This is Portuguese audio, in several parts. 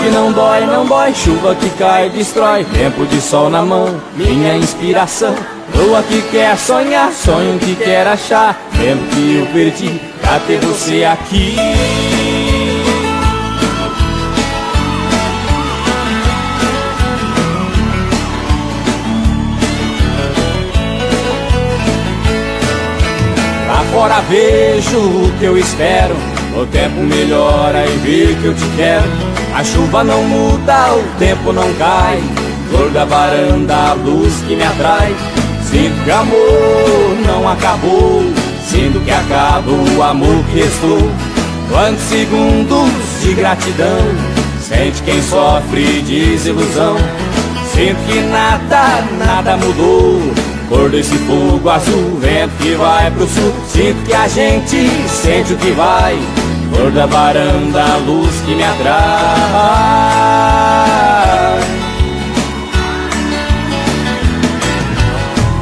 que não dói, não dói, chuva que cai destrói, tempo de sol na mão, minha inspiração. Lua que quer sonhar, sonho que quer achar, tempo que eu perdi pra ter você aqui. Lá fora vejo o que eu espero, o tempo melhora e vê que eu te quero. A chuva não muda, o tempo não cai, flor da varanda, a luz que me atrai. Sinto que amor não acabou, sinto que acaba o amor que restou. Quantos segundos de gratidão, sente quem sofre desilusão. Sinto que nada mudou, cor desse fogo azul, vento que vai pro sul. Sinto que a gente sente o que vai, cor da varanda, a luz que me atrai.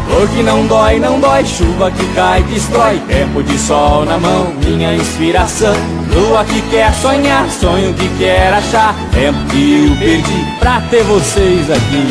Cor que não dói, não dói, chuva que cai, destrói, tempo de sol na mão, minha inspiração. Lua que quer sonhar, sonho que quer achar, tempo que eu perdi pra ter vocês aqui.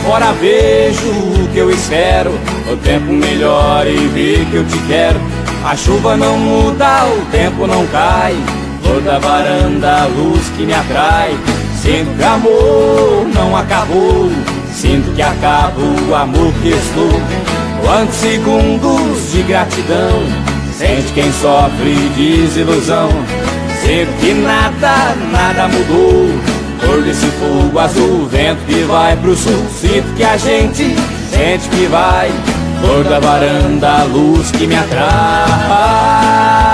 Agora vejo o que eu espero, o tempo melhora e vê que eu te quero. A chuva não muda, o tempo não cai, flor da varanda, a luz que me atrai. Sinto que amor não acabou, sinto que acaba o amor que restou. Quantos segundos de gratidão, sente quem sofre desilusão. Sinto que nada mudou, cor desse fogo azul, vento que vai pro sul. Sinto que a gente sente que vai, cor da varanda, a luz que me atrai.